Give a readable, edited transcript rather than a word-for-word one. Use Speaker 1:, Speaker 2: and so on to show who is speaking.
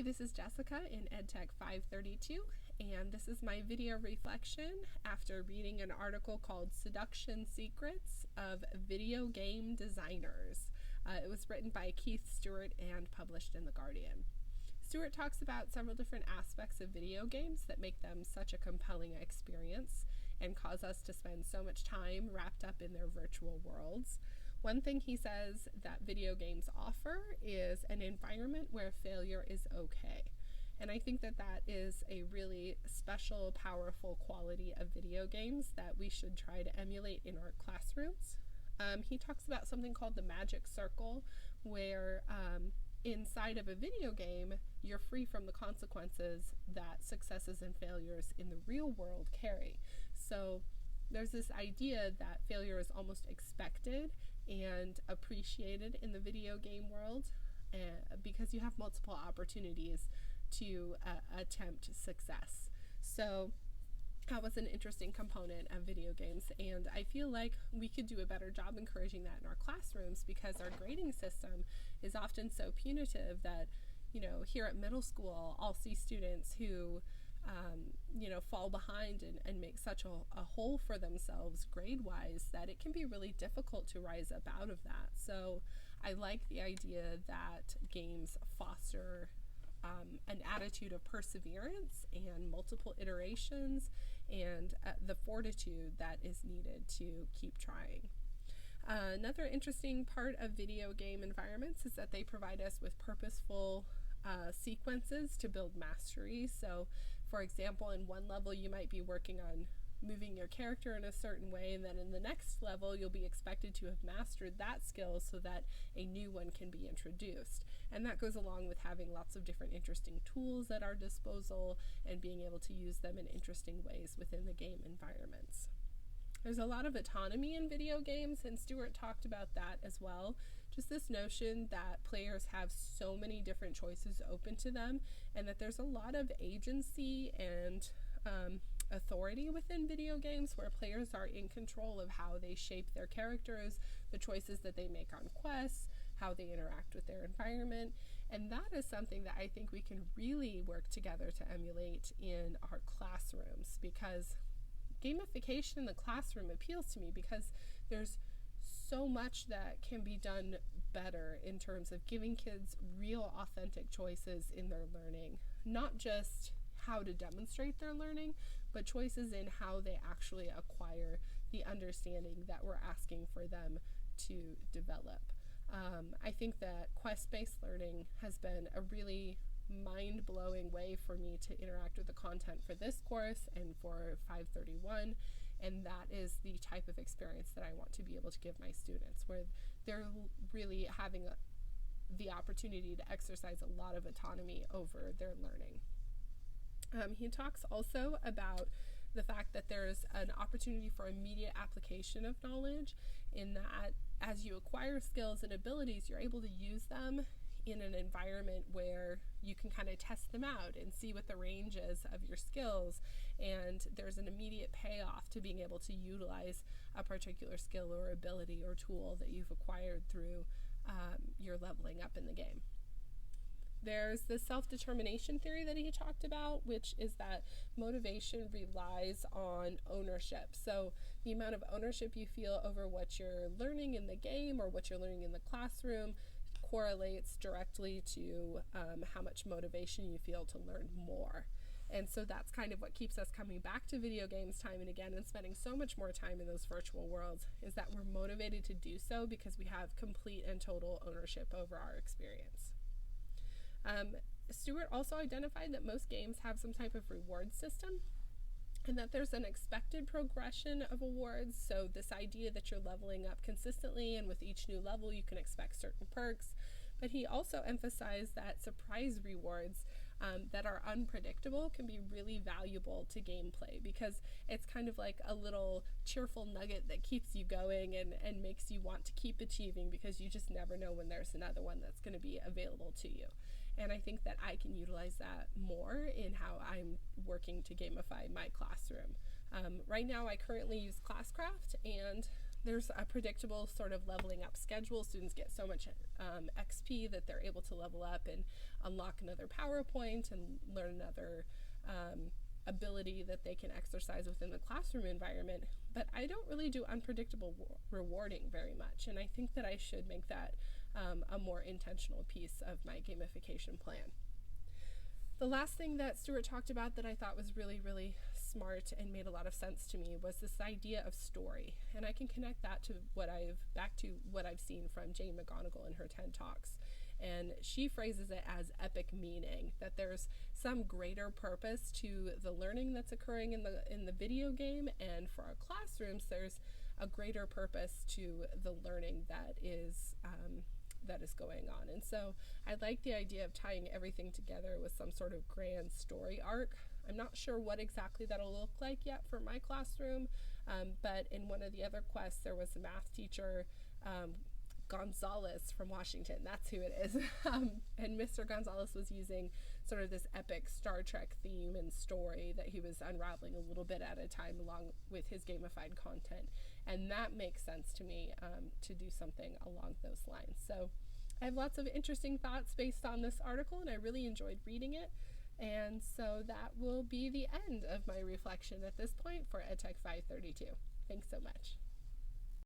Speaker 1: Hi, this is Jessica in EdTech 532, and this is my video reflection after reading an article called Seduction Secrets of Video Game Designers. It was written by Keith Stewart and published in The Guardian. Stewart talks about several different aspects of video games that make them such a compelling experience and cause us to spend so much time wrapped up in their virtual worlds. One thing he says that video games offer is an environment where failure is okay. And I think that that is a really special, powerful quality of video games that we should try to emulate in our classrooms. He talks about something called the magic circle, where inside of a video game, you're free from the consequences that successes and failures in the real world carry. So there's this idea that failure is almost expected and appreciated in the video game world because you have multiple opportunities to attempt success. So that was an interesting component of video games, and I feel like we could do a better job encouraging that in our classrooms because our grading system is often so punitive that, here at middle school, I'll see students who fall behind and make such a hole for themselves grade-wise that it can be really difficult to rise up out of that. So I like the idea that games foster an attitude of perseverance and multiple iterations and the fortitude that is needed to keep trying. Another interesting part of video game environments is that they provide us with purposeful sequences to build mastery. So, for example, in one level you might be working on moving your character in a certain way, and then in the next level you'll be expected to have mastered that skill so that a new one can be introduced. And that goes along with having lots of different interesting tools at our disposal and being able to use them in interesting ways within the game environments. There's a lot of autonomy in video games, and Stewart talked about that as well. Just this notion that players have so many different choices open to them, and that there's a lot of agency and authority within video games where players are in control of how they shape their characters, the choices that they make on quests, how they interact with their environment. And that is something that I think we can really work together to emulate in our classrooms, because gamification in the classroom appeals to me because there's so much that can be done better in terms of giving kids real authentic choices in their learning, not just how to demonstrate their learning, but choices in how they actually acquire the understanding that we're asking for them to develop. I think that quest-based learning has been a really mind-blowing way for me to interact with the content for this course and for 531, and that is the type of experience that I want to be able to give my students, where they're really having the opportunity to exercise a lot of autonomy over their learning. He talks also about the fact that there's an opportunity for immediate application of knowledge, in that as you acquire skills and abilities, you're able to use them in an environment where you can kind of test them out and see what the range is of your skills, and there's an immediate payoff to being able to utilize a particular skill or ability or tool that you've acquired through your leveling up in the game. There's the self-determination theory that he talked about, which is that motivation relies on ownership. So the amount of ownership you feel over what you're learning in the game or what you're learning in the classroom correlates directly to how much motivation you feel to learn more. And so that's kind of what keeps us coming back to video games time and again and spending so much more time in those virtual worlds, is that we're motivated to do so because we have complete and total ownership over our experience. Stewart also identified that most games have some type of reward system, and that there's an expected progression of awards. So this idea that you're leveling up consistently, and with each new level you can expect certain perks. But he also emphasized that surprise rewards that are unpredictable can be really valuable to gameplay, because it's kind of like a little cheerful nugget that keeps you going and makes you want to keep achieving, because you just never know when there's another one that's going to be available to you. And I think that I can utilize that more in how I'm working to gamify my classroom. Right now I currently use Classcraft, and there's a predictable sort of leveling up schedule. Students get so much XP that they're able to level up and unlock another PowerPoint and learn another ability that they can exercise within the classroom environment. But I don't really do unpredictable rewarding very much, and I think that I should make that a more intentional piece of my gamification plan. The last thing that Stuart talked about that I thought was really, really smart and made a lot of sense to me was this idea of story. And I can connect that to back to what I've seen from Jane McGonigal in her TED Talks. And she phrases it as epic meaning, that there's some greater purpose to the learning that's occurring in the video game, and for our classrooms there's a greater purpose to the learning that is going on. And so I like the idea of tying everything together with some sort of grand story arc. I'm not sure what exactly that'll look like yet for my classroom, but in one of the other quests there was a math teacher, Gonzalez from Washington, that's who it is. And Mr. Gonzalez was using sort of this epic Star Trek theme and story that he was unraveling a little bit at a time along with his gamified content. And that makes sense to me to do something along those lines. So I have lots of interesting thoughts based on this article, and I really enjoyed reading it. And so that will be the end of my reflection at this point for EdTech 532. Thanks so much.